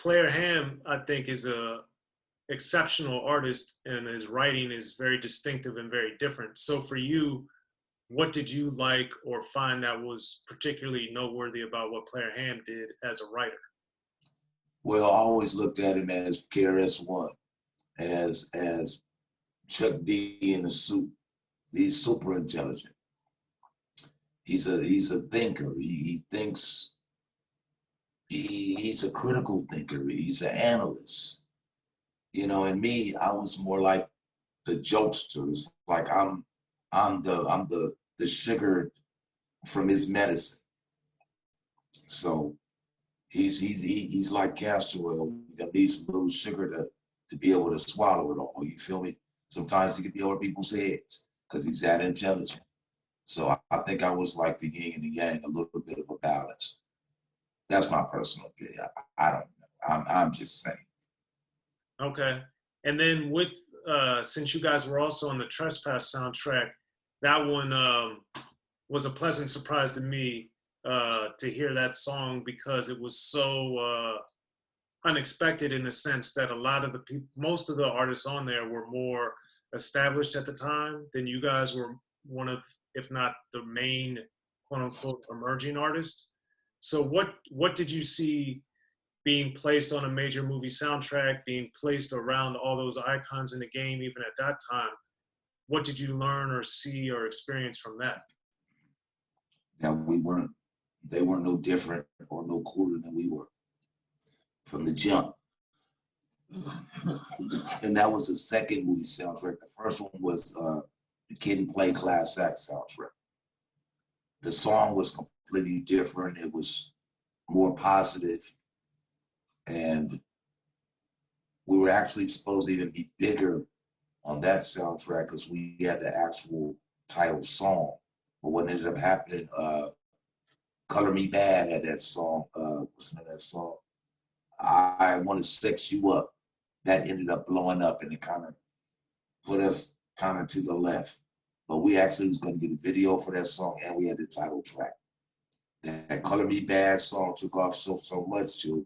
Playa Hamm, I think, is a exceptional artist, and his writing is very distinctive and very different. So for you, what did you like or find that was particularly noteworthy about what Playa Hamm did as a writer? Well, I always looked at him as KRS-One, as Chuck D in a suit. He's super intelligent. He's a thinker. He thinks. He's a critical thinker. He's an analyst. You know, and me, I was more like the jokester. It's like I'm the sugar from his medicine. So he's like castor oil. You need some little sugar to be able to swallow it all. You feel me? Sometimes he can be over people's heads because he's that intelligent. So I think I was like the yin and the yang, a little bit of a balance. That's my personal opinion. I don't know. I'm just saying. Okay. And then with since you guys were also on the Trespass soundtrack, that one was a pleasant surprise to me to hear that song because it was so unexpected in the sense that a lot of the people, most of the artists on there were more established at the time than you guys were one of, if not the main quote unquote emerging artist. So what did you see being placed on a major movie soundtrack, being placed around all those icons in the game, even at that time? What did you learn or see or experience from that? That they weren't no different or no cooler than we were from the jump. And that was the second movie soundtrack. The first one was the Kid and Play Class Act soundtrack. The song was completely different. It was more positive. And we were actually supposed to even be bigger on that soundtrack because we had the actual title song. But what ended up happening, Color Me Bad had that song. What's the name of that song? I Want to Sex You Up. That ended up blowing up and it kind of put us kind of to the left. But we actually was going to get a video for that song and we had the title track. That Color Me Bad song took off so much till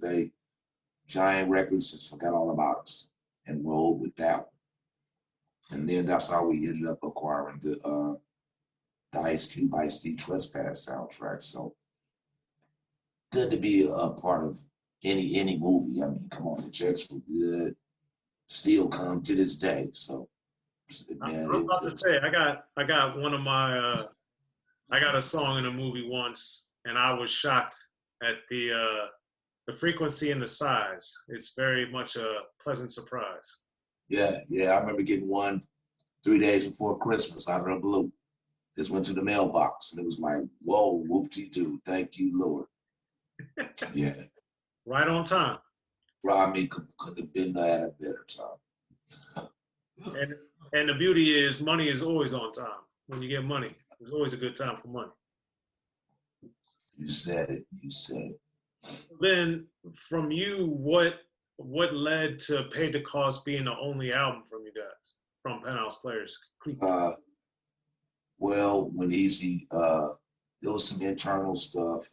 Giant Records just forgot all about us and rolled with that one. And then that's how we ended up acquiring the Ice Cube Ice-T Trespass soundtrack. So good to be a part of any movie. I mean, come on, the checks were good. Still come to this day. So man, I'm about to say I got one of my I got a song in a movie once and I was shocked at the frequency and the size. It's very much a pleasant surprise. Yeah, I remember getting one 3 days before Christmas out of the blue. Just went to the mailbox and it was like, whoa, whoop-de-doo, thank you, Lord. Yeah. Right on time. Well, I mean, could have been at a better time. And the beauty is money is always on time. When you get money, it's always a good time for money. You said it. Then from you, what led to Paid the Cost being the only album from you guys, from Penthouse Players? Well, when Eazy, there was some internal stuff.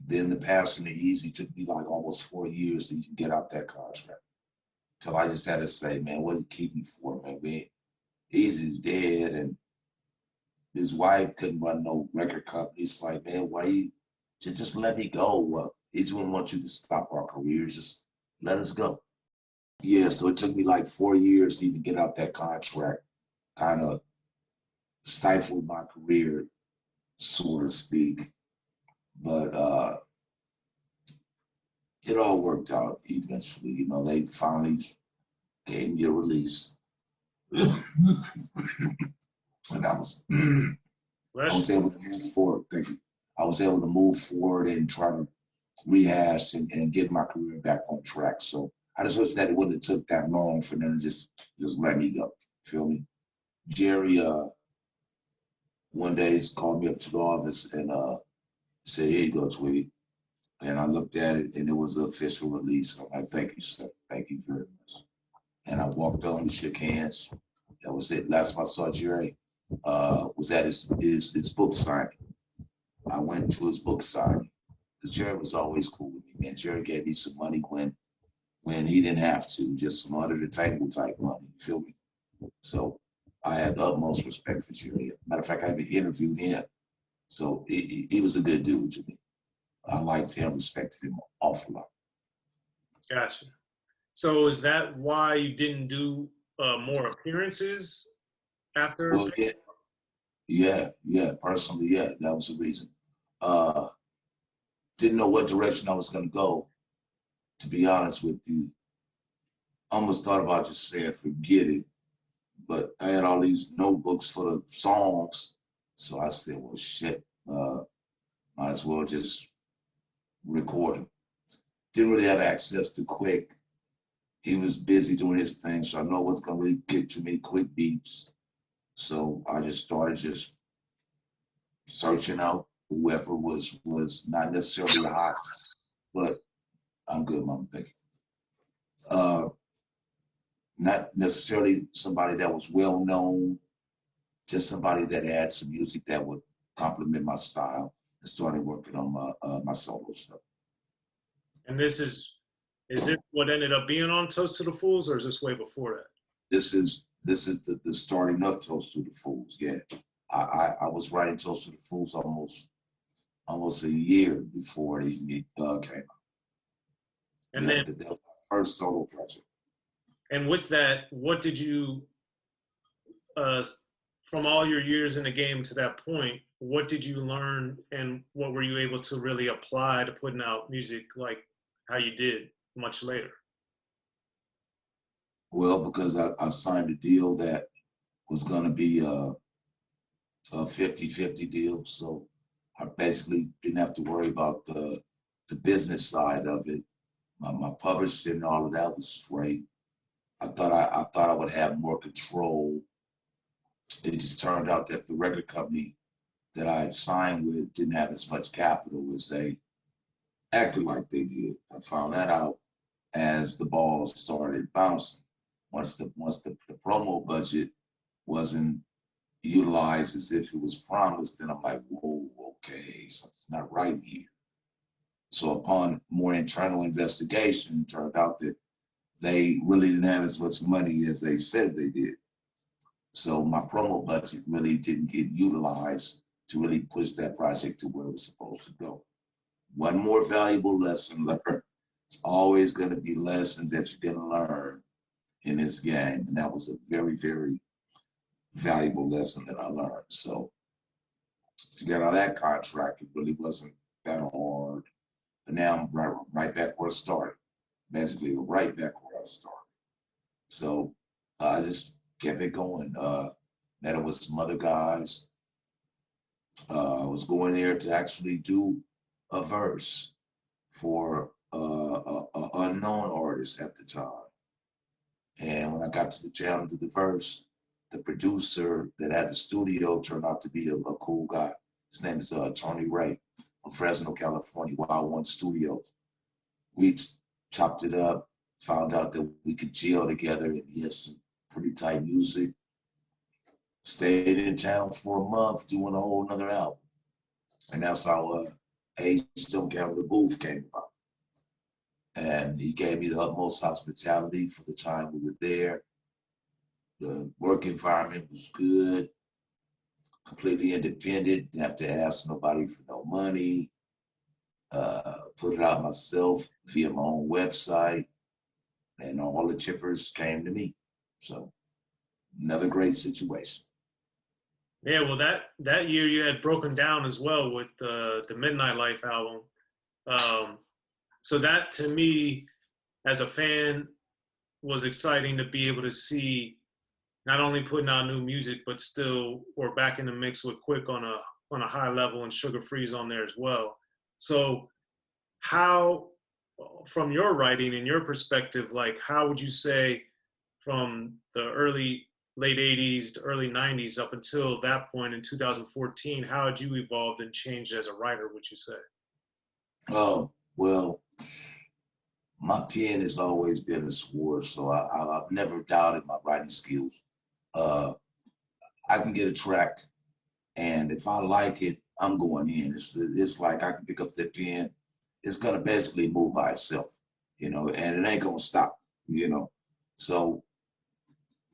Then the passing of Eazy took me like almost 4 years to even get out that contract. Till I just had to say, man, what did you keep me for, man? Eazy's dead and his wife couldn't run no record company. It's like, man, why you just let me go? Eazy wouldn't want you to stop our careers. Just let us go. Yeah, so it took me like 4 years to even get out that contract. Kind of stifled my career, so to speak. But it all worked out eventually. You know, they finally gave me a release. And I was able to move forward. Thank you. I was able to move forward and try to rehash and get my career back on track. So I just wish that it wouldn't have took that long for them to just let me go. Feel me? Jerry one day called me up to the office and said, here you go, Tweed. And I looked at it and it was an official release. I'm like, thank you, sir. Thank you very much. And I walked on, we shook hands. That was it. Last time I saw Jerry was at his book signing. I went to his book signing because Jerry was always cool with me, man. Jerry gave me some money when he didn't have to, just some under the table type money. You feel me? So I had the utmost respect for Jerry. Matter of fact, I even interviewed him. So he was a good dude to me. I liked him, respected him an awful lot. Gotcha. So is that why you didn't do more appearances after? Well, yeah. Personally, yeah, that was the reason. Didn't know what direction I was gonna go. To be honest with you, almost thought about just saying forget it. But I had all these notebooks full of songs, so I said, well, shit, might as well just record them. Didn't really have access to Quick. He was busy doing his thing, so I know what's gonna really get to me, quick beats. So I just started just searching out whoever was not necessarily hot, but I'm good, Mom. Thank you. Not necessarily somebody that was well known, just somebody that had some music that would complement my style, and started working on my solo stuff. And this is it what ended up being on Toast to the Fools, or is this way before that? This is the starting of Toast to the Fools. Yeah, I was writing Toast to the Fools almost a year before it came out. And yeah, then, that was my first solo project. and with that, what did you, from all your years in the game to that point, what did you learn, and what were you able to really apply to putting out music like how you did much later? Well, because I signed a deal that was going to be a 50-50 deal. So I basically didn't have to worry about the business side of it. My publishing and all of that was straight. I thought I would have more control. It just turned out that the record company that I had signed with didn't have as much capital as they acted like they did. I found that out as the ball started bouncing. Once the promo budget wasn't utilized as if it was promised, then I'm like, whoa, okay, something's not right here. So upon more internal investigation, it turned out that they really didn't have as much money as they said they did. So my promo budget really didn't get utilized to really push that project to where it was supposed to go. One more valuable lesson learned. It's always going to be lessons that you're going to learn in this game. And that was a very, very valuable lesson that I learned. So to get out of that contract, it really wasn't that hard. But now I'm right back where I started. Basically, right back where I started. So I just kept it going. Met up with some other guys. I was going there to actually do a verse for an unknown artist at the time. And when I got to the jam to the verse, the producer that had the studio turned out to be a cool guy. His name is Tony Ray from Fresno, California, Wild One Studios. We chopped it up, found out that we could gel together, and he had some pretty tight music. Stayed in town for a month doing a whole nother album. And that's how Age Don't Count the Booth came about. And he gave me the utmost hospitality for the time we were there. The work environment was good, completely independent, didn't have to ask nobody for no money. Put it out myself via my own website, and all the chippers came to me. So another great situation. Yeah, well, that year you had broken down as well with the Midnight Life album. So that, to me, as a fan, was exciting to be able to see not only putting out new music, but still we're back in the mix with Quick on a high level, and Sugar Free's on there as well. So how, from your writing and your perspective, like how would you say from the late 80s to early 90s up until that point in 2014, how had you evolved and changed as a writer, would you say? Oh, well, my pen has always been a sword, so I've never doubted my writing skills. I can get a track, and if I like it, I'm going in. It's like I can pick up the pen it's gonna basically move by itself, you know, and it ain't gonna stop, you know. So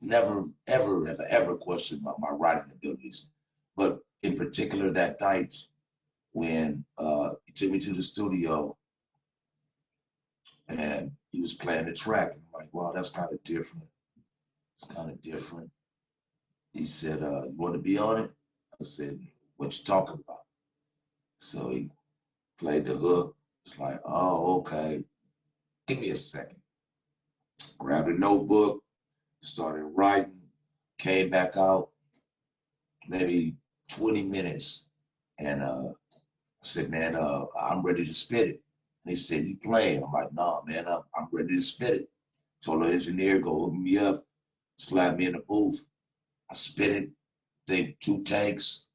never, ever have I ever questioned my writing abilities. But in particular that night when he took me to the studio and he was playing the track, and I'm like, wow, that's kind of different. It's kind of different. He said, you want to be on it? I said, what you talking about? So he played the hook. It's like, oh, okay. Give me a second. Grabbed a notebook, started writing, came back out, maybe 20 minutes. And I said, man, I'm ready to spit it. And he said, you playing? I'm like, no, man, I'm ready to spit it. Told the engineer, go hook me up, slap me in the booth. I spit it, think 2 takes,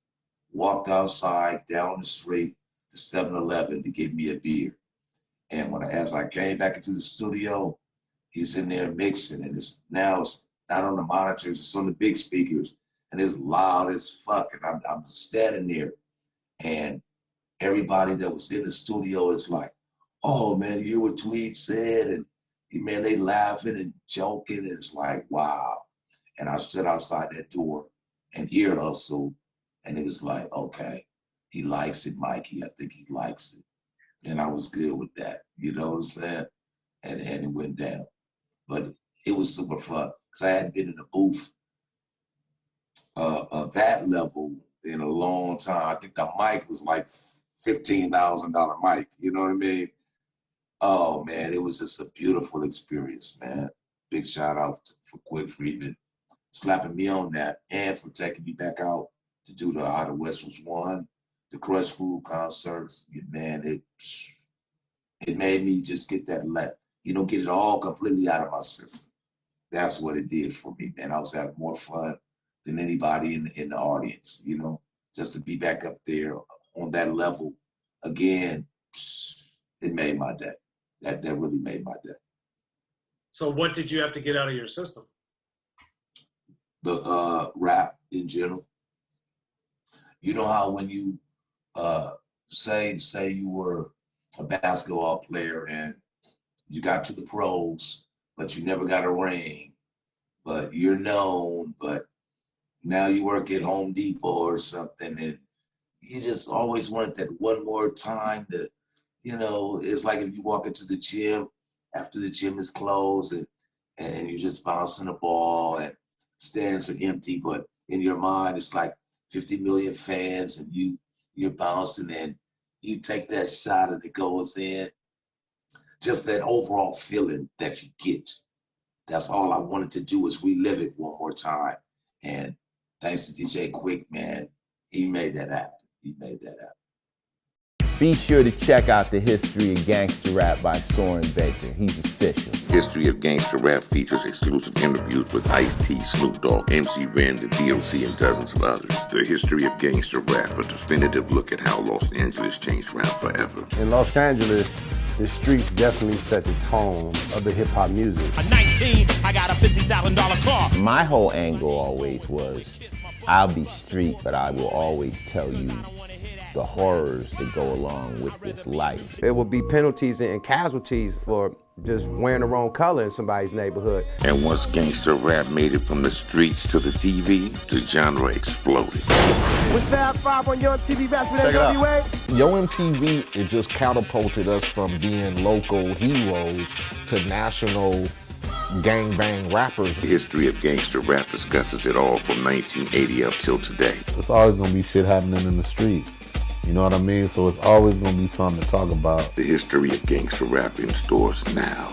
walked outside, down the street to 7-Eleven to get me a beer. And as I came back into the studio, he's in there mixing, and it's not on the monitors, it's on the big speakers, and it's loud as fuck. And I'm just standing there, and everybody that was in the studio is like, oh man, you hear what Tweed said? And man, they laughing and joking, and it's like, wow. And I stood outside that door and ear hustled, and it was like, okay, he likes it, Mikey. I think he likes it. And I was good with that, you know what I'm saying? And it went down. But it was super fun because I hadn't been in the booth of that level in a long time. I think the mic was like $15,000 mic, you know what I mean? Oh man, it was just a beautiful experience, man. Big shout out for Quick for even slapping me on that and for taking me back out to do the Out of West Was One, the Crush Groove concerts. Man, it made me just get that get it all completely out of my system. That's what it did for me, man. I was having more fun than anybody in the audience, you know, just to be back up there on that level again. It made my day. That really made my day. So what did you have to get out of your system? The rap in general. You know how when you say you were a basketball player and you got to the pros, but you never got a ring, but you're known, but now you work at Home Depot or something, and you just always wanted that one more time to, you know, it's like if you walk into the gym after the gym is closed and you're just bouncing the ball and stands are empty, but in your mind it's like 50 million fans and you're bouncing and you take that shot and it goes in. Just that overall feeling that you get. That's all I wanted to do is relive it one more time. And thanks to DJ Quick, man, he made that happen. He made that happen. Be sure to check out the History of Gangster Rap by Soren Baker. He's official. History of Gangster Rap features exclusive interviews with Ice-T, Snoop Dogg, MC Ren, the D.O.C, and dozens of others. The History of Gangster Rap, a definitive look at how Los Angeles changed rap forever. In Los Angeles, the streets definitely set the tone of the hip-hop music. At 19, I got a $50,000 car. My whole angle always was, I'll be street, but I will always tell you the horrors that go along with this life. There will be penalties and casualties for just wearing the wrong color in somebody's neighborhood. And once gangster rap made it from the streets to the TV, the genre exploded. With Fab 5 on Yo MTV Back with NWA. Yo MTV, it just catapulted us from being local heroes to national gangbang rappers. The History of Gangster Rap discusses it all from 1980 up till today. It's always gonna be shit happening in the streets. You know what I mean? So it's always gonna be something to talk about. The History of Gangster Rap in stores now.